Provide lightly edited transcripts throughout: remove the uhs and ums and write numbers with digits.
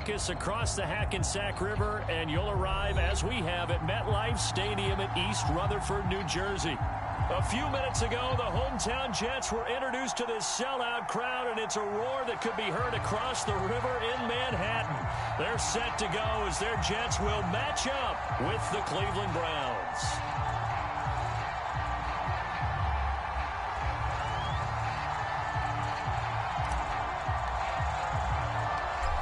focus across the Hackensack River, and you'll arrive, as we have, at MetLife Stadium in East Rutherford, New Jersey. A few minutes ago, the hometown Jets were introduced to this sellout crowd, and it's a roar that could be heard across the river in Manhattan. They're set to go as their Jets will match up with the Cleveland Browns.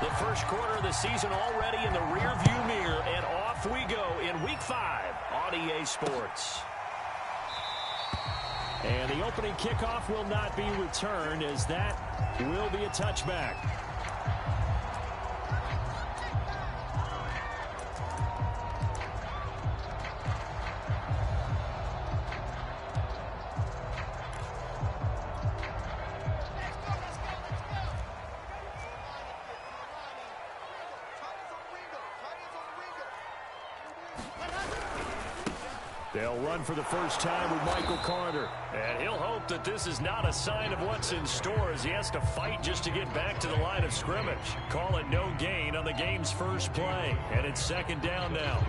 The first quarter of the season already in the rearview mirror, and off we go in Week 5 on EA Sports. And the opening kickoff will not be returned, as that will be a touchback. They'll run for the first time with Michael Carter. And he'll hope that this is not a sign of what's in store, as he has to fight just to get back to the line of scrimmage. Call it no gain on the game's first play. And it's second down now.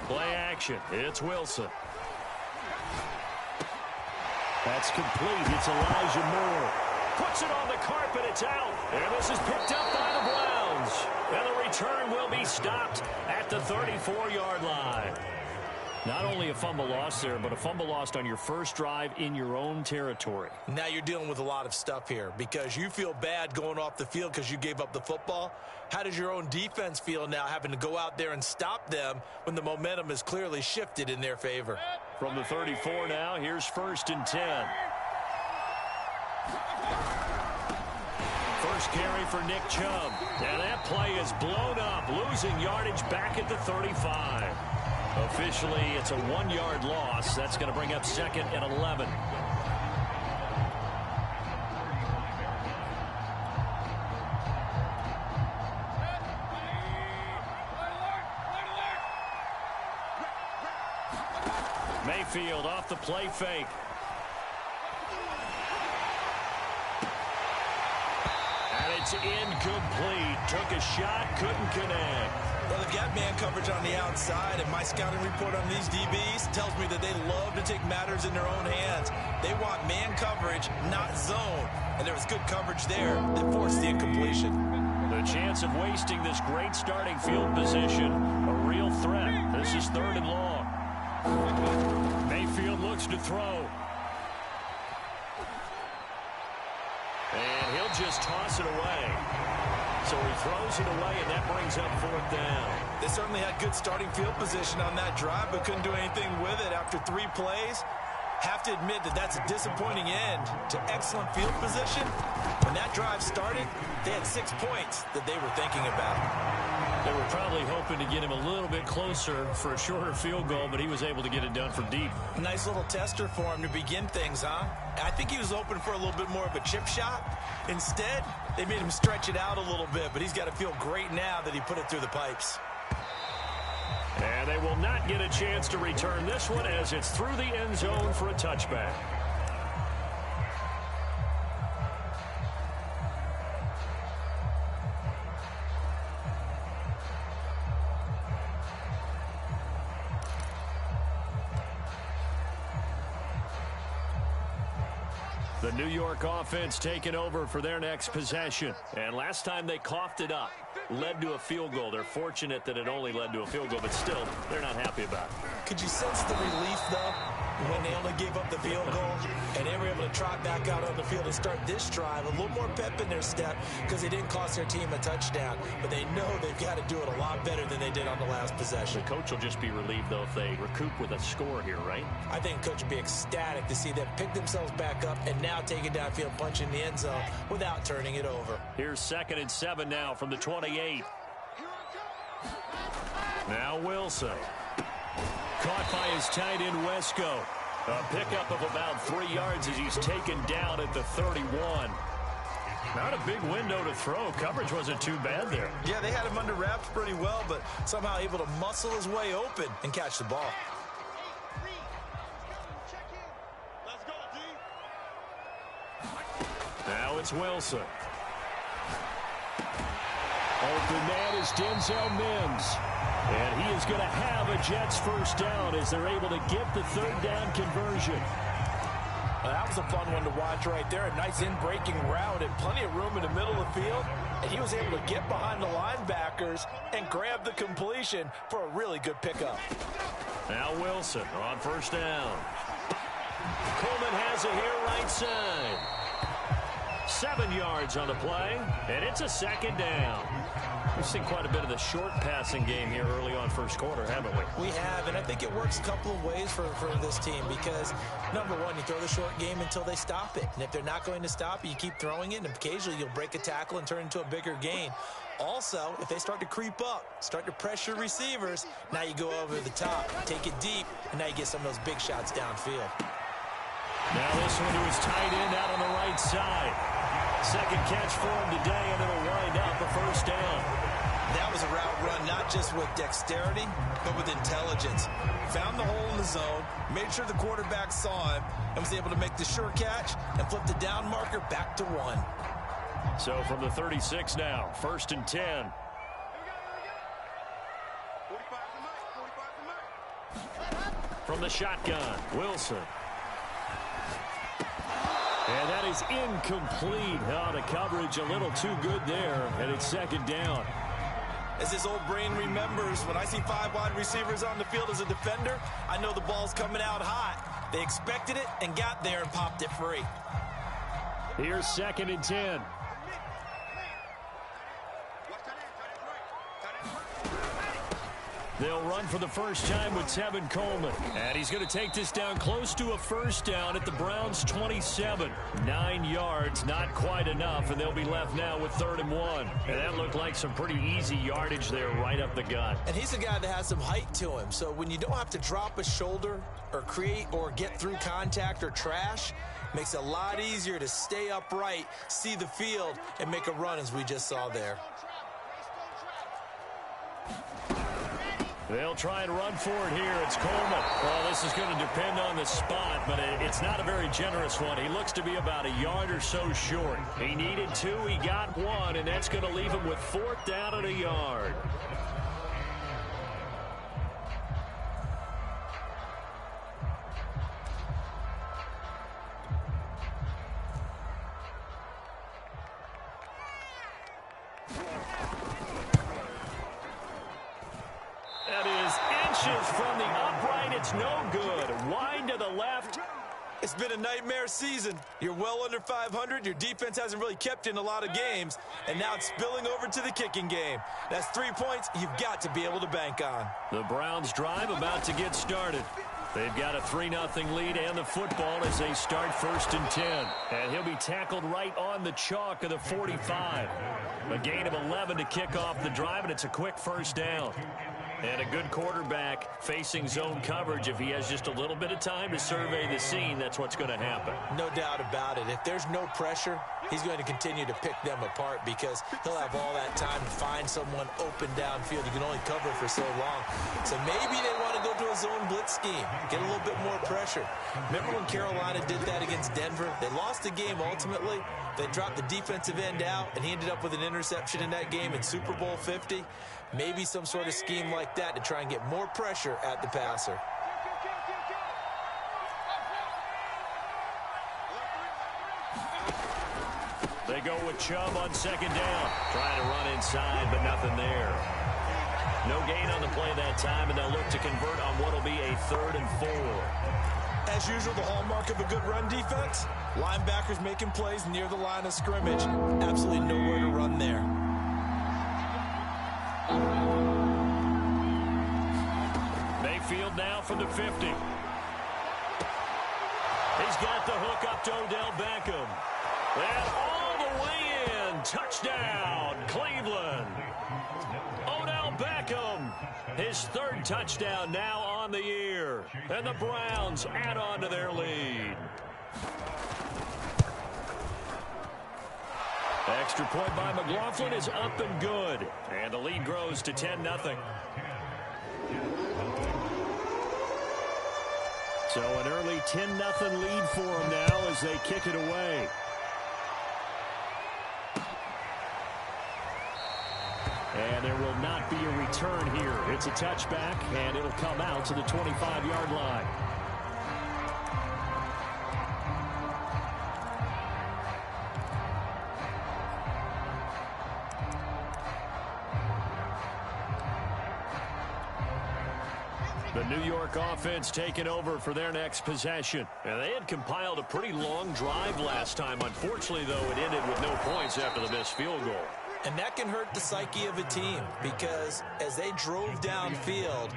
Play action. It's Wilson. That's complete. It's Elijah Moore. Puts it on the carpet. It's out. And this is picked up by the Browns. And the return will be stopped at the 34-yard line. Not only a fumble lost there, but a fumble lost on your first drive in your own territory. Now you're dealing with a lot of stuff here because you feel bad going off the field because you gave up the football. How does your own defense feel now having to go out there and stop them when the momentum is clearly shifted in their favor? From the 34 now, here's 1st and 10. First carry for Nick Chubb. And that play is blown up, losing yardage back at the 35. Officially, it's a 1-yard loss. That's going to bring up 2nd and 11. Mayfield off the play fake. And it's incomplete. Took a shot, couldn't connect. Well, they've got man coverage on the outside, and my scouting report on these DBs tells me that they love to take matters in their own hands. They want man coverage, not zone. And there was good coverage there that forced the incompletion. The chance of wasting this great starting field position, a real threat. This is 3rd and long. Mayfield looks to throw. And he'll just toss it away. So he throws it away, and that brings up 4th down. They certainly had good starting field position on that drive, but couldn't do anything with it after 3 plays. Have to admit that that's a disappointing end to excellent field position. When that drive started, they had 6 points that they were thinking about. They were probably hoping to get him a little bit closer for a shorter field goal, but he was able to get it done from deep. Nice little tester for him to begin things, huh? I think he was open for a little bit more of a chip shot. Instead, they made him stretch it out a little bit, but he's got to feel great now that he put it through the pipes. And they will not get a chance to return this one as it's through the end zone for a touchback. The New York offense taking over for their next possession. And last time they coughed it up, led to a field goal. They're fortunate that it only led to a field goal, but still, they're not happy about it. Could you sense the relief, though, when they only gave up the field goal and they were able to trot back out on the field and start this drive? A little more pep in their step because they didn't cost their team a touchdown. But they know they've got to do it a lot better than they did on the last possession. The coach will just be relieved, though, if they recoup with a score here, right? I think coach will be ecstatic to see them pick themselves back up and now take it downfield, punch in the end zone without turning it over. Here's 2nd and 7 now from the 28. Now Wilson. Caught by his tight end, Wesco. A pickup of about 3 yards as he's taken down at the 31. Not a big window to throw. Coverage wasn't too bad there. Yeah, they had him under wraps pretty well, but somehow able to muscle his way open and catch the ball. it's Wilson. Open man is Denzel Mims. And he is going to have a Jets first down as they're able to get the third down conversion. Well, that was a fun one to watch right there. A nice in-breaking route and plenty of room in the middle of the field. And he was able to get behind the linebackers and grab the completion for a really good pickup. Now Wilson on first down. Coleman has it here right side. 7 yards on the play, and it's a second down. We've seen quite a bit of the short passing game here early on first quarter, haven't we? We have, and I think it works a couple of ways for this team because, number one, you throw the short game until they stop it. And if they're not going to stop it, you keep throwing it, and occasionally you'll break a tackle and turn into a bigger gain. Also, if they start to creep up, start to pressure receivers, now you go over the top, take it deep, and now you get some of those big shots downfield. Now this one to his tight end out on the right side. Second catch for him today, and it'll wind up a first down. That was a route run not just with dexterity, but with intelligence. Found the hole in the zone, made sure the quarterback saw him, and was able to make the sure catch and flip the down marker back to 1. So from the 36 now, 1st and 10. From the shotgun, Wilson. And that is incomplete. Oh, the coverage a little too good there, and it's second down. As his old brain remembers, when I see 5 wide receivers on the field as a defender, I know the ball's coming out hot. They expected it and got there and popped it free. Here's 2nd and 10. They'll run for the first time with Tevin Coleman. And he's going to take this down close to a first down at the Browns' 27. 9 yards, not quite enough, and they'll be left now with 3rd and 1. And that looked like some pretty easy yardage there right up the gut. And he's a guy that has some height to him, so when you don't have to drop a shoulder or create or get through contact or trash, makes it a lot easier to stay upright, see the field, and make a run as we just saw there. They'll try and run for it here. It's Coleman. Well, this is going to depend on the spot, but it's not a very generous one. He looks to be about a yard or so short. He needed 2. He got 1, and that's going to leave him with 4th down and a yard. From the upright, it's no good. Wide to the left. It's been a nightmare season. You're well under 500. Your defense hasn't really kept in a lot of games, and now it's spilling over to the kicking game. That's 3 points you've got to be able to bank on. The Browns drive about to get started. They've got a 3-0 lead and the football as they start 1st and 10. And he'll be tackled right on the chalk of the 45. A gain of 11 to kick off the drive, and it's a quick first down. And a good quarterback facing zone coverage. If he has just a little bit of time to survey the scene, that's what's going to happen. No doubt about it. If there's no pressure, he's going to continue to pick them apart because he'll have all that time to find someone open downfield. You can only cover for so long. So maybe they want to go to a zone blitz scheme, get a little bit more pressure. Remember when Carolina did that against Denver? They lost the game ultimately. They dropped the defensive end out, and he ended up with an interception in that game in Super Bowl 50. Maybe some sort of scheme like that to try and get more pressure at the passer. They go with Chubb on 2nd down. Trying to run inside, but nothing there. No gain on the play that time, and they'll look to convert on what will be a 3rd and 4. As usual, the hallmark of a good run defense, linebackers making plays near the line of scrimmage. Absolutely nowhere to run there. Mayfield now from the 50. He's got the hook up to Odell Beckham. And all the way in. Touchdown, Cleveland. Odell Beckham, his 3rd touchdown now on the year. And the Browns add on to their lead. Extra point by McLaughlin is up and good. And the lead grows to 10-0. So an early 10-0 lead for them now as they kick it away. And there will not be a return here. It's a touchback, and it'll come out to the 25-yard line. The New York offense taking over for their next possession. And they had compiled a pretty long drive last time. Unfortunately, though, it ended with no points after the missed field goal. And that can hurt the psyche of a team because as they drove downfield,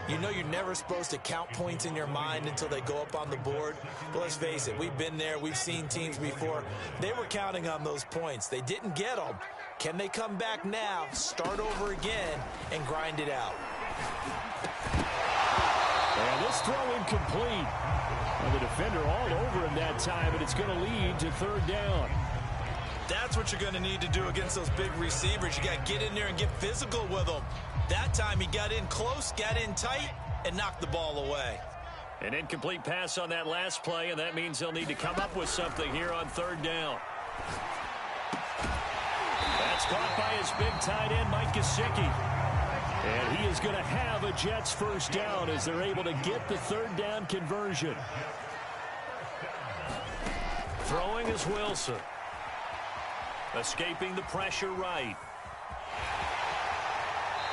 you know you're never supposed to count points in your mind until they go up on the board. But let's face it, we've been there. We've seen teams before. They were counting on those points. They didn't get them. Can they come back now, start over again, and grind it out? And this throw incomplete. And the defender all over him that time, and it's going to lead to third down. That's what you're going to need to do against those big receivers. You got to get in there and get physical with them. That time he got in close, got in tight, and knocked the ball away. An incomplete pass on that last play, and that means they'll need to come up with something here on third down. That's caught by his big tight end, Mike Gesicki. And he is going to have a Jets first down as they're able to get the third down conversion. Throwing is Wilson. Escaping the pressure right.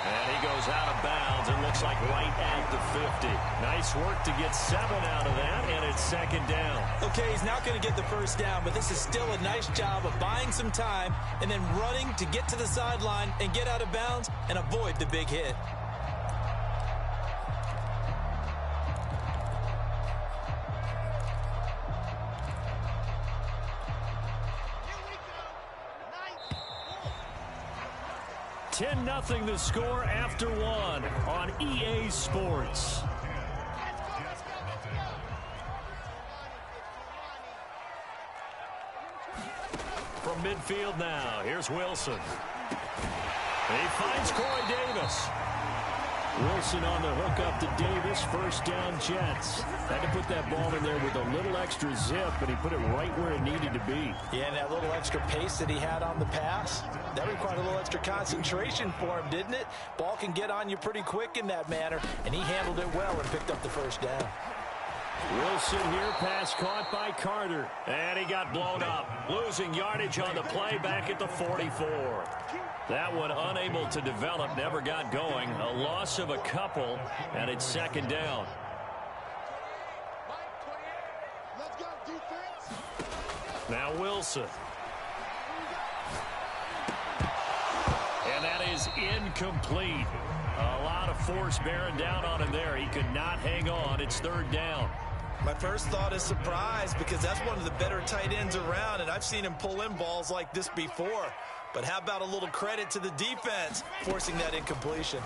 And he goes out of bounds. It looks like right at the 50. Nice work to get 7 out of that, and it's second down. Okay, he's not going to get the first down, but this is still a nice job of buying some time and then running to get to the sideline and get out of bounds and avoid the big hit. Nothing the score after one on EA Sports. From midfield now, here's Wilson. He finds Corey Davis. Wilson on the hook up to Davis. First down, Jets. Had to put that ball in there with a little extra zip, but he put it right where it needed to be. Yeah, and that little extra pace that he had on the pass, that required a little extra concentration for him, didn't it? Ball can get on you pretty quick in that manner, and he handled it well and picked up the first down. Wilson here, pass caught by Carter. And he got blown up. Losing yardage on the play back at the 44. That one unable to develop, never got going. A loss of a couple, and it's second down. Now Wilson. And that is incomplete. A lot of force bearing down on him there. He could not hang on. It's third down. My first thought is surprise because that's one of the better tight ends around, and I've seen him pull in balls like this before. But how about a little credit to the defense forcing that incompletion?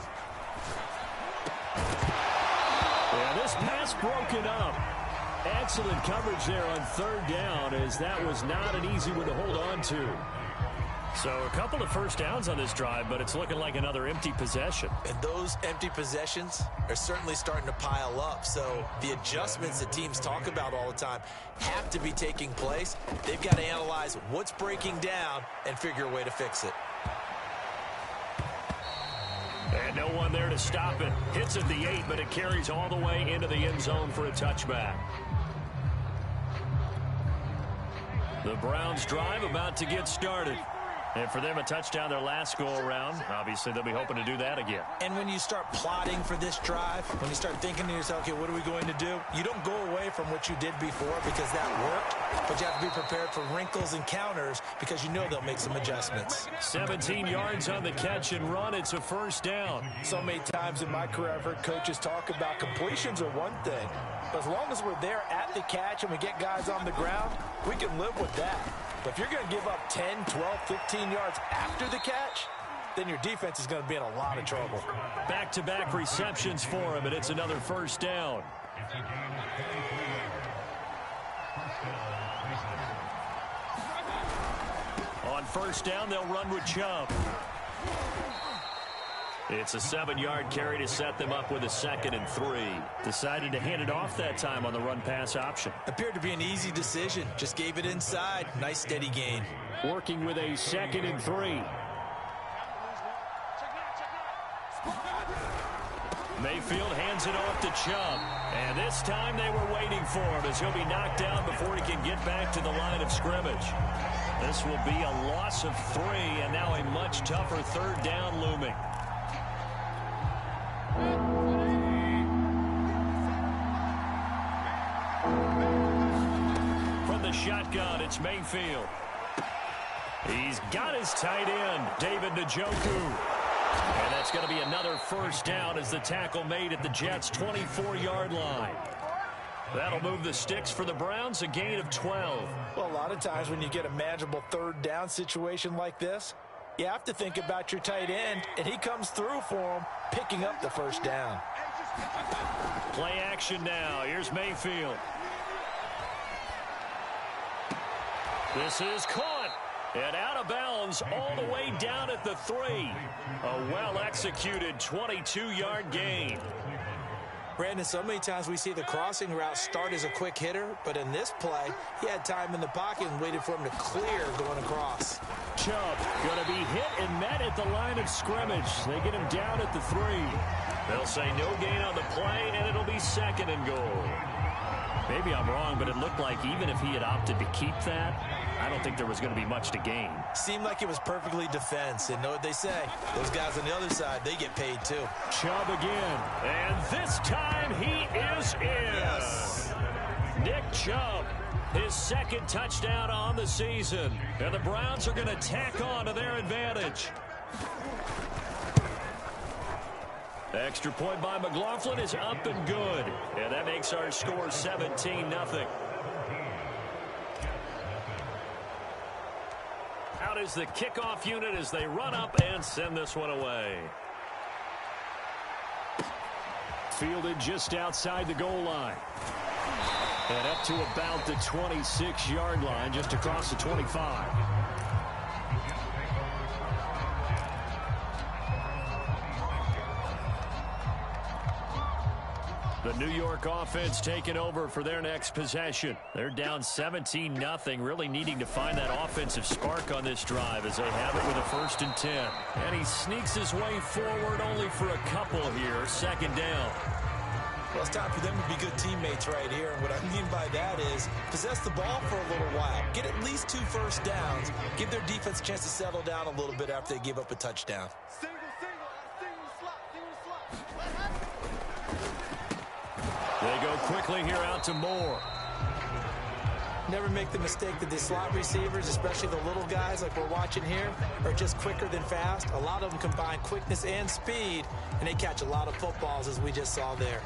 Yeah, this pass broken up. Excellent coverage there on third down as that was not an easy one to hold on to. So a couple of first downs on this drive, but it's looking like another empty possession. And those empty possessions are certainly starting to pile up. So the adjustments that teams talk about all the time have to be taking place. They've got to analyze what's breaking down and figure a way to fix it. And no one there to stop it. Hits at the 8, but it carries all the way into the end zone for a touchback. The Browns drive about to get started. And for them, a touchdown their last go-around. Obviously, they'll be hoping to do that again. And when you start plotting for this drive, when you start thinking to yourself, okay, what are we going to do? You don't go away from what you did before because that worked, but you have to be prepared for wrinkles and counters because you know they'll make some adjustments. 17 yards on the catch and run. It's a first down. So many times in my career, I've heard coaches talk about completions are one thing. But as long as we're there at the catch and we get guys on the ground, we can live with that. But if you're going to give up 10, 12, 15 yards after the catch, then your defense is going to be in a lot of trouble. Back-to-back receptions for him, and it's another first down. On first down, they'll run with Chubb. It's a 7-yard carry to set them up with a 2nd and 3. Decided to hand it off that time on the run-pass option. Appeared to be an easy decision. Just gave it inside. Nice steady gain. Working with a 2nd and 3. Mayfield hands it off to Chubb. And this time they were waiting for him as he'll be knocked down before he can get back to the line of scrimmage. This will be a loss of 3, and now a much tougher third down looming. From the shotgun, it's Mayfield. He's got his tight end, David Njoku. And that's going to be another first down as the tackle made at the Jets' 24-yard line. That'll move the sticks for the Browns, a gain of 12. Well, a lot of times when you get a manageable third down situation like this, you have to think about your tight end, and he comes through for him, picking up the first down. Play action now. Here's Mayfield. This is caught. And out of bounds all the way down at the 3. A well-executed 22-yard gain. Brandon, so many times we see the crossing route start as a quick hitter, but in this play, he had time in the pocket and waited for him to clear going across. Chubb going to be hit and met at the line of scrimmage. They get him down at the 3. They'll say no gain on the play, and it'll be second and goal. Maybe I'm wrong, but it looked like even if he had opted to keep that, I don't think there was going to be much to gain. Seemed like it was perfectly defense, and know what they say. Those guys on the other side, they get paid too. Chubb again, and this time he is in. Yes. Nick Chubb, his second touchdown on the season, and the Browns are going to tack on to their advantage. Extra point by McLaughlin is up and good. And that makes our score 17-0. Out is the kickoff unit as they run up and send this one away. Fielded just outside the goal line. And up to about the 26-yard line, just across the 25. The New York offense taking over for their next possession. They're down 17-0, really needing to find that offensive spark on this drive as they have it with a 1st and 10. And he sneaks his way forward only for a couple here, second down. Well, it's time for them to be good teammates right here. And what I mean by that is possess the ball for a little while. Get at least 2 first downs. Give their defense a chance to settle down a little bit after they give up a touchdown. They go quickly here out to Moore. Never make the mistake that the slot receivers, especially the little guys like we're watching here, are just quicker than fast. A lot of them combine quickness and speed, and they catch a lot of footballs as we just saw there.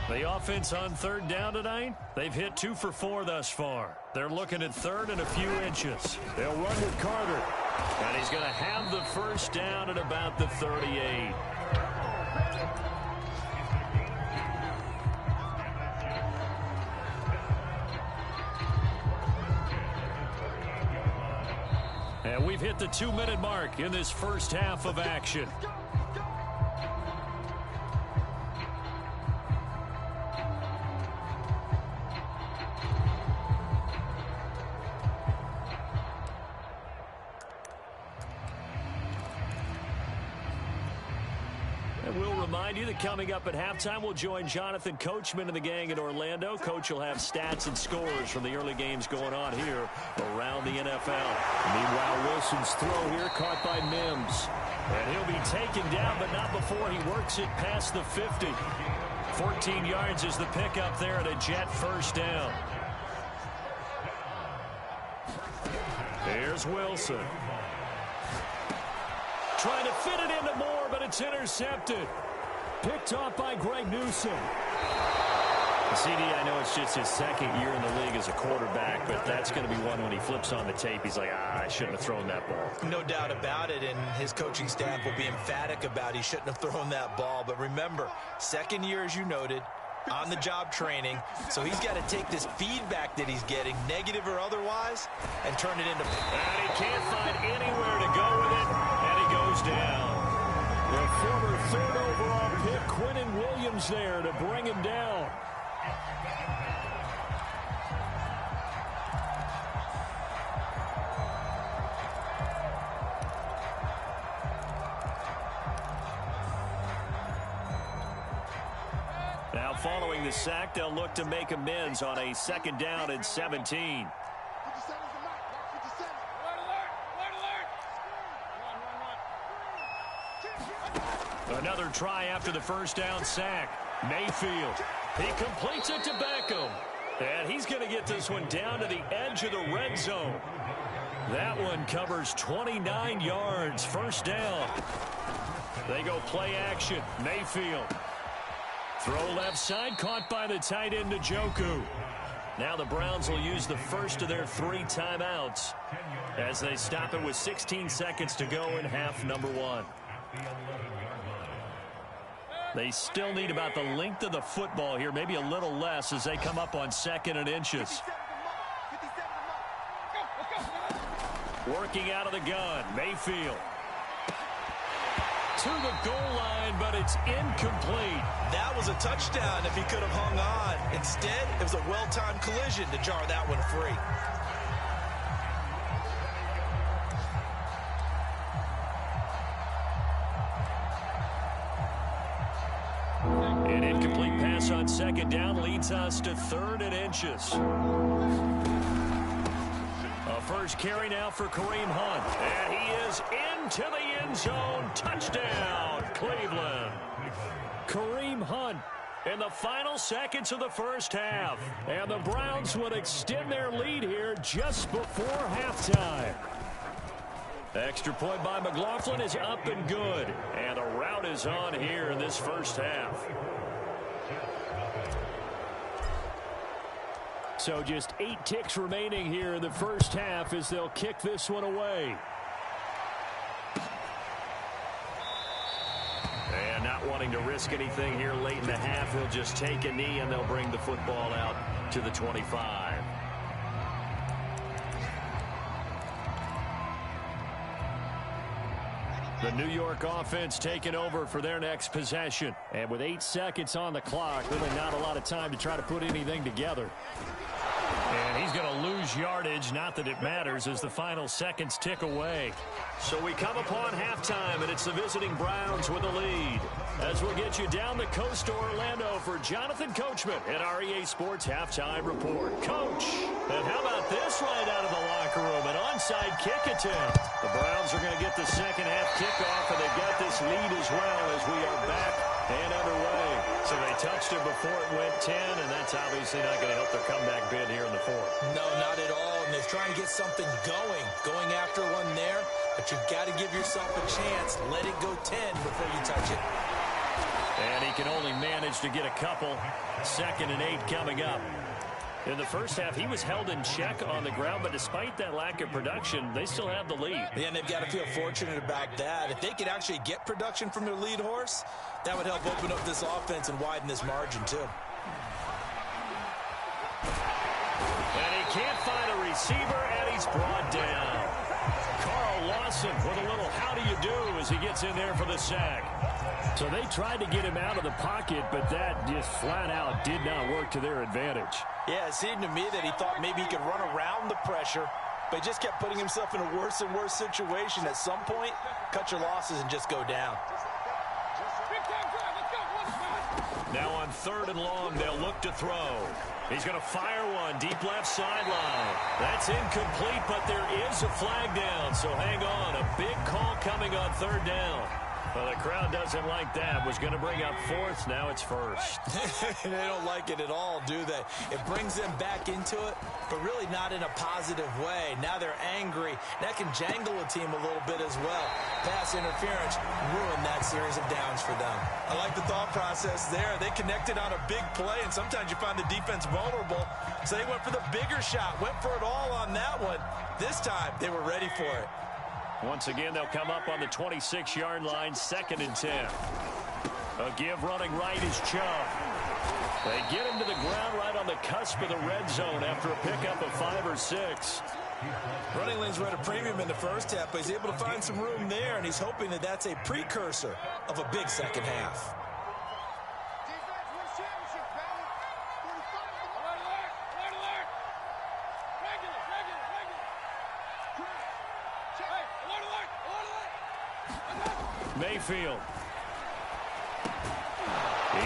The offense on third down tonight, they've hit 2 for 4 thus far. They're looking at third and a few inches. They'll run with Carter. And he's going to have the first down at about the 38. And we've hit the 2-minute mark in this first half of action. We'll remind you that coming up at halftime, we'll join Jonathan Coachman and the gang in Orlando. Coach will have stats and scores from the early games going on here around the NFL. Meanwhile, Wilson's throw here caught by Mims. And he'll be taken down, but not before he works it past the 50. 14 yards is the pickup there at a Jet first down. Here's Wilson. Trying to fit it into Moore, but it's intercepted. Picked off by Greg Newsome. CD, I know it's just his second year in the league as a quarterback, but that's going to be one when he flips on the tape. He's like, I shouldn't have thrown that ball. No doubt about it, and his coaching staff will be emphatic about he shouldn't have thrown that ball. But remember, second year, as you noted, on-the-job training, so he's got to take this feedback that he's getting, negative or otherwise, and turn it into... And he can't find anywhere to go with it, and he goes down. The former third overall pick, Quinnen Williams, there to bring him down. following the sack. They'll look to make amends on a 2nd down and 17. Another try after the 1st down sack. Mayfield. He completes it to Beckham. And he's going to get this one down to the edge of the red zone. That one covers 29 yards. 1st down. They go play action. Mayfield. Throw left side, caught by the tight end Njoku. Now the Browns will use the first of their 3 timeouts as they stop it with 16 seconds to go in half number 1. They still need about the length of the football here, maybe a little less as they come up on 2nd and inches. Working out of the gun, Mayfield. To the goal line, but it's incomplete. That was a touchdown if he could have hung on. Instead, it was a well-timed collision to jar that one free. An incomplete pass on 2nd down leads us to 3rd and inches. A first carry now for Kareem Hunt. And he is into the end zone. Touchdown, Cleveland. Kareem Hunt in the final seconds of the 1st half. And the Browns would extend their lead here just before halftime. Extra point by McLaughlin is up and good. And the route is on here in this 1st half. So just 8 ticks remaining here in the 1st half as they'll kick this one away. And not wanting to risk anything here late in the half, he'll just take a knee and they'll bring the football out to the 25. The New York offense taking over for their next possession. And with 8 seconds on the clock, really not a lot of time to try to put anything together. And he's going to lose yardage, not that it matters, as the final seconds tick away. So we come upon halftime, and it's the visiting Browns with the lead. As we'll get you down the coast to Orlando for Jonathan Coachman at our EA Sports Halftime Report. Coach, and how about this right out of the locker room? An onside kick attempt. The Browns are going to get the 2nd half kickoff, and they've got this lead as well as we are back and underway. So they touched it before it went 10, and that's obviously not going to help their comeback bid here in the 4th. No, not at all. And they're trying to get something going after one there. But you've got to give yourself a chance. Let it go 10 before you touch it. And he can only manage to get a couple. 2nd and 8 coming up. In the 1st half, he was held in check on the ground, but despite that lack of production, they still have the lead. Yeah, and they've got to feel fortunate about that. If they could actually get production from their lead horse, that would help open up this offense and widen this margin, too. And he can't find a receiver, and he's brought down. Carl Lawson with a little how do you do as he gets in there for the sack. So they tried to get him out of the pocket, but that just flat out did not work to their advantage. Yeah, it seemed to me that he thought maybe he could run around the pressure, but he just kept putting himself in a worse and worse situation. At some point, cut your losses and just go down. Now on 3rd and long, they'll look to throw. He's going to fire one deep left sideline. That's incomplete, but there is a flag down, so hang on. A big call coming on 3rd down. Well, the crowd doesn't like that. Was going to bring up 4th. Now it's 1st. They don't like it at all, do they? It brings them back into it, but really not in a positive way. Now they're angry. That can jangle a team a little bit as well. Pass interference ruined that series of downs for them. I like the thought process there. They connected on a big play, and sometimes you find the defense vulnerable. So they went for the bigger shot, went for it all on that one. This time, they were ready for it. Once again, they'll come up on the 26-yard line, 2nd and 10. A give running right is Chubb. They get him to the ground right on the cusp of the red zone after a pickup of 5 or 6. Running lanes were at a premium in the 1st half, but he's able to find some room there, and he's hoping that that's a precursor of a big 2nd half. Mayfield.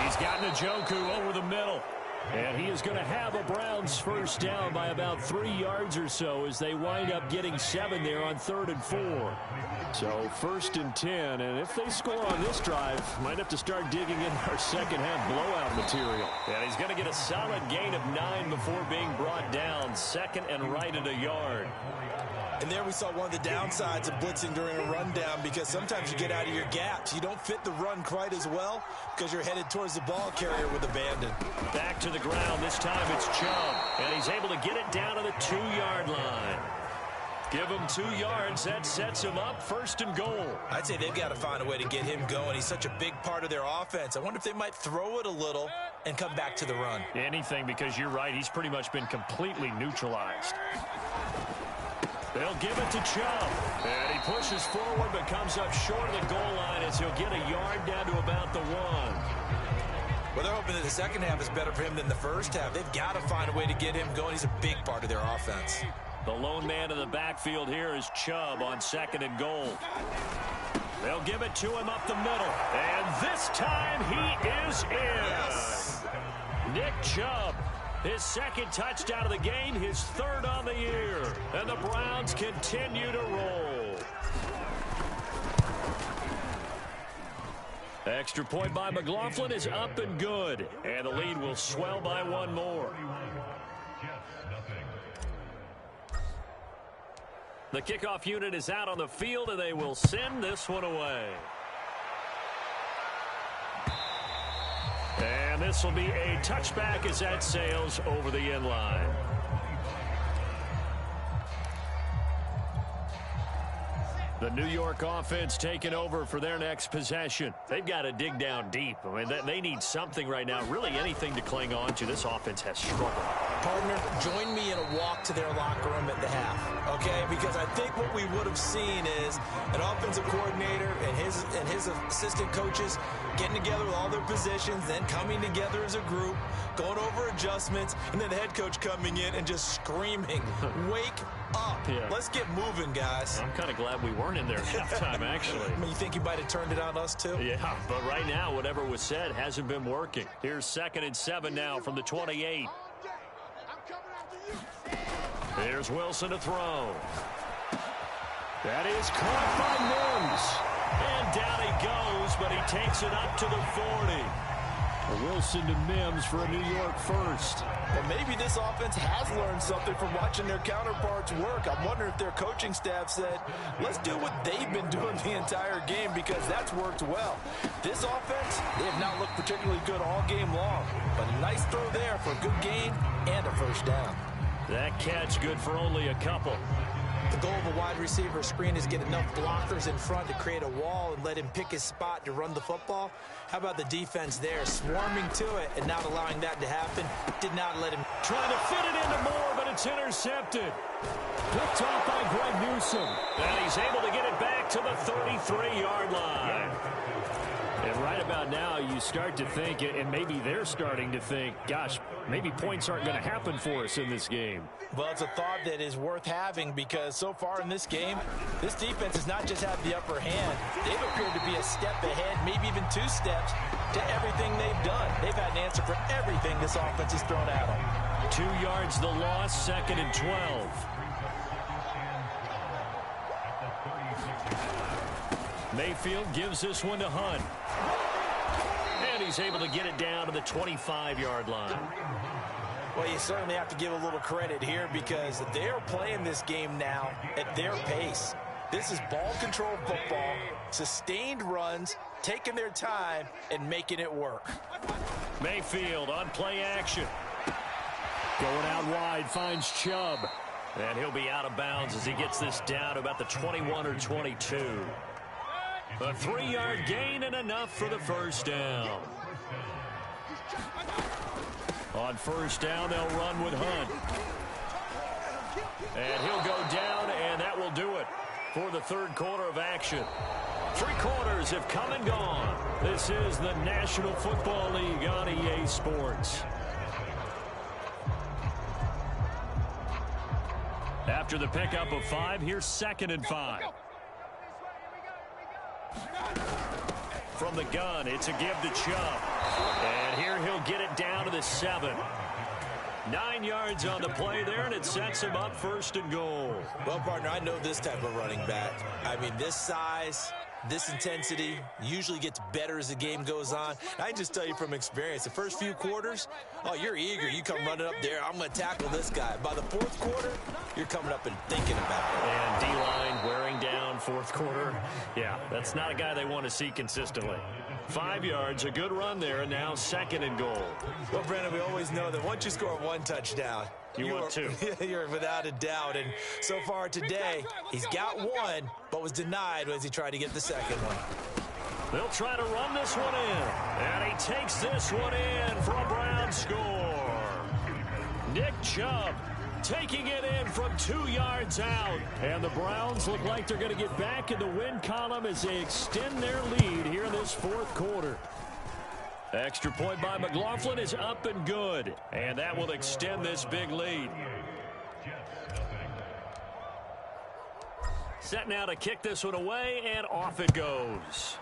He's got Njoku over the middle. And he is going to have a Browns first down by about 3 yards or so as they wind up getting 7 there on 3rd and 4. So 1st and 10, and if they score on this drive, might have to start digging in our second half blowout material. And he's going to get a solid gain of 9 before being brought down, 2nd and right at a yard. And there we saw one of the downsides of blitzing during a rundown, because sometimes you get out of your gaps. You don't fit the run quite as well because you're headed towards the ball carrier with abandon. Back to the ground. This time it's Chubb. And he's able to get it down to the 2-yard line. Give him 2 yards. That sets him up 1st and goal. I'd say they've got to find a way to get him going. He's such a big part of their offense. I wonder if they might throw it a little and come back to the run. Anything, because you're right. He's pretty much been completely neutralized. They'll give it to Chubb. And he pushes forward but comes up short of the goal line as he'll get a yard down to about the 1. Well, they're hoping that the second half is better for him than the first half. They've got to find a way to get him going. He's a big part of their offense. The lone man in the backfield here is Chubb on 2nd and goal. They'll give it to him up the middle. And this time he is in. Yes. Nick Chubb. His 2nd touchdown of the game, his 3rd on the year. And the Browns continue to roll. Extra point by McLaughlin is up and good. And the lead will swell by 1 more. The kickoff unit is out on the field, and they will send this one away. And this will be a touchback as that sails over the end line. The New York offense taking over for their next possession. They've got to dig down deep. I mean, they need something right now, really anything to cling on to. This offense has struggled. Partner, join me in a walk to their locker room at the half, okay? Because I think what we would have seen is an offensive coordinator and his assistant coaches getting together with all their positions, then coming together as a group, going over adjustments, and then the head coach coming in and just screaming, wake up. Yeah. Let's get moving, guys. I'm kind of glad we weren't in there at halftime, actually. I mean, you think you might have turned it on us, too? Yeah, but right now, whatever was said hasn't been working. Here's 2nd and 7 now from the 28. Here's Wilson to throw. That is caught by Mims. And down he goes, but he takes it up to the 40. Wilson to Mims for a New York first. Well, maybe this offense has learned something from watching their counterparts work. I'm wondering if their coaching staff said, let's do what they've been doing the entire game, because that's worked well. This offense, they have not looked particularly good all game long, but a nice throw there for a good gain and a first down. That catch good for only a couple. The goal of a wide receiver screen is get enough blockers in front to create a wall and let him pick his spot to run the football. How about the defense there, swarming to it and not allowing that to happen? Did not let him. Trying to fit it into Moore, but it's intercepted. Picked off by Greg Newsom. And he's able to get it back to the 33-yard line. And right about now, you start to think, and maybe they're starting to think, gosh, maybe points aren't going to happen for us in this game. Well, it's a thought that is worth having, because so far in this game, this defense has not just had the upper hand. They've appeared to be a step ahead, maybe even 2 steps, to everything they've done. They've had an answer for everything this offense has thrown at them. 2 yards the loss, 2nd and 12. Mayfield gives this one to Hunt. And he's able to get it down to the 25-yard line. Well, you certainly have to give a little credit here, because they're playing this game now at their pace. This is ball control football, sustained runs, taking their time, and making it work. Mayfield on play action. Going out wide, finds Chubb. And he'll be out of bounds as he gets this down to about the 21 or 22. A 3-yard gain and enough for the first down. On first down, they'll run with Hunt. And he'll go down, and that will do it for the 3rd quarter of action. 3 quarters have come and gone. This is the National Football League on EA Sports. After the pickup of 5, here's 2nd and 5. from the gun. It's a give to Chubb. And here he'll get it down to the 7. 9 yards on the play there, and it sets him up 1st and goal. Well, partner, I know this type of running back. I mean, this size, this intensity usually gets better as the game goes on. I can just tell you from experience, the first few quarters, oh, you're eager. You come running up there, I'm going to tackle this guy. By the 4th quarter, you're coming up and thinking about it. And D-line wearing down 4th quarter. Yeah, that's not a guy they want to see consistently. 5 yards, a good run there, and now 2nd and goal. Well, Brandon, we always know that once you score 1 touchdown, you want 2. You're without a doubt. And so far today, he's got 1, but was denied as he tried to get the 2nd one. They'll try to run this one in. And he takes this one in for a Brown score. Nick Chubb taking it in from 2 yards out. And the Browns look like they're going to get back in the win column as they extend their lead here in this 4th quarter. Extra point by McLaughlin is up and good. And that will extend this big lead. Set now to kick this one away, and off it goes.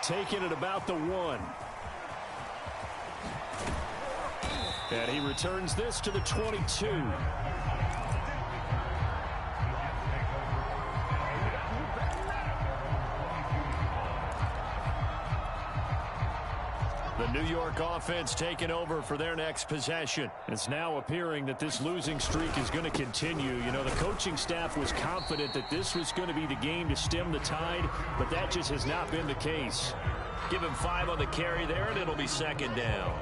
Taking it about the 1. And he returns this to the 22. The New York offense taking over for their next possession. It's now appearing that this losing streak is going to continue. You know, the coaching staff was confident that this was going to be the game to stem the tide, but that just has not been the case. Give him 5 on the carry there, and it'll be 2nd down.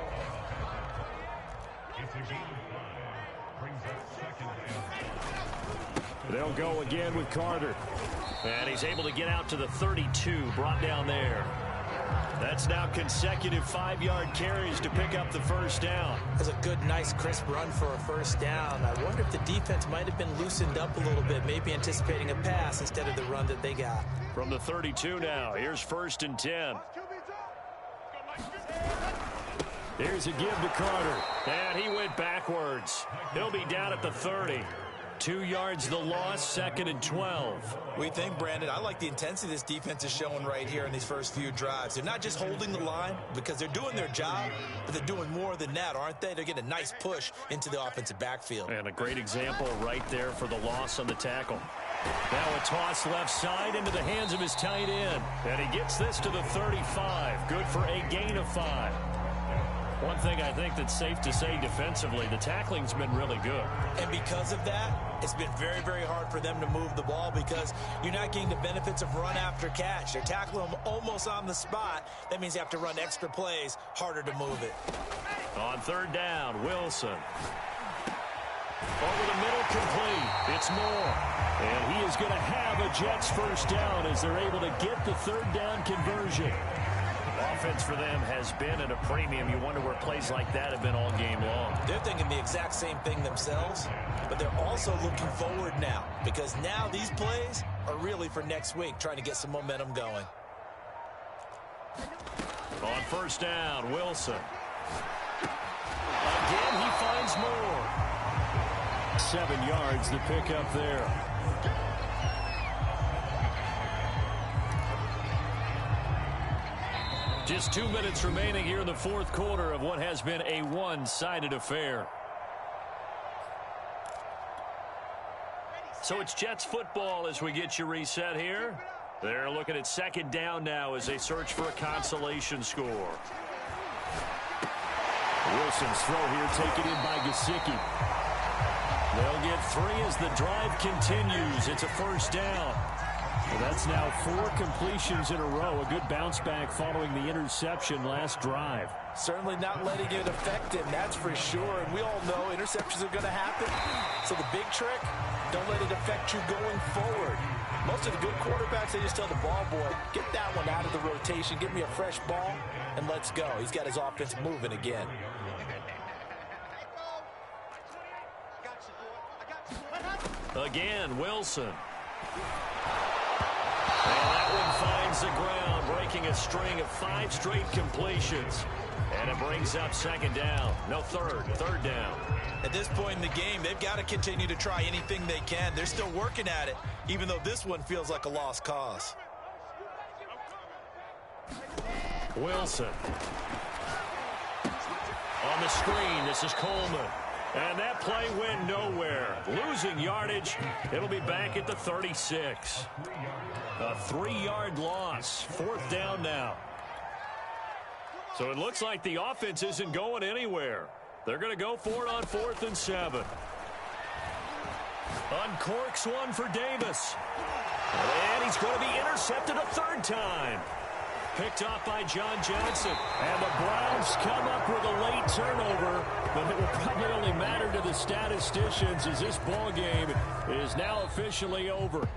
They'll go again with Carter. And he's able to get out to the 32, brought down there. That's now consecutive 5-yard carries to pick up the 1st down. That's a good, nice, crisp run for a 1st down. I wonder if the defense might have been loosened up a little bit, maybe anticipating a pass instead of the run that they got. From the 32 now, here's 1st and 10. Here's a give to Carter. And he went backwards. He'll be down at the 30. 2 yards the loss, 2nd and 12. We think, Brandon, I like the intensity this defense is showing right here in these first few drives. They're not just holding the line because they're doing their job, but they're doing more than that, aren't they? They're getting a nice push into the offensive backfield. And a great example right there for the loss on the tackle. Now a toss left side into the hands of his tight end. And he gets this to the 35. Good for a gain of 5. One thing I think that's safe to say defensively, the tackling's been really good. And because of that, it's been very, very hard for them to move the ball because you're not getting the benefits of run after catch. They're tackling them almost on the spot. That means you have to run extra plays, harder to move it. On 3rd down, Wilson. Over the middle, complete. It's Moore. And he is going to have a Jets 1st down as they're able to get the 3rd down conversion. Offense for them has been at a premium. You wonder where plays like that have been all game long. They're thinking the exact same thing themselves, but they're also looking forward now because now these plays are really for next week, trying to get some momentum going. On 1st down, Wilson. Again, he finds more. 7 yards to pick up there. Just 2 minutes remaining here in the 4th quarter of what has been a one-sided affair. So it's Jets football as we get you reset here. They're looking at 2nd down now as they search for a consolation score. Wilson's throw here taken in by Gesicki. They'll get 3 as the drive continues. It's a 1st down. Well, that's now 4 completions in a row. A good bounce back following the interception last drive. Certainly not letting it affect him, that's for sure. And we all know interceptions are going to happen. So the big trick, don't let it affect you going forward. Most of the good quarterbacks, they just tell the ball boy, get that one out of the rotation, give me a fresh ball, and let's go. He's got his offense moving again. Again, Wilson. And that one finds the ground, breaking a string of 5 straight completions. And it brings up second down. No, third down. At this point in the game, they've got to continue to try anything they can. They're still working at it, even though this one feels like a lost cause. Wilson. On the screen, this is Coleman. And that play went nowhere. Losing yardage. It'll be back at the 36. A 3-yard loss. Fourth down now. So it looks like the offense isn't going anywhere. They're going to go for it on 4th and 7. Uncorks one for Davis. And he's going to be intercepted a third time. Picked off by John Johnson. And the Browns come up with a late turnover, but it will probably only matter to the statisticians as this ball game is now officially over.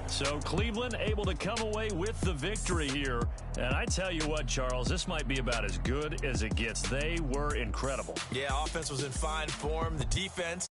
So Cleveland able to come away with the victory here. And I tell you what, Charles, this might be about as good as it gets. They were incredible. Yeah, offense was in fine form. The defense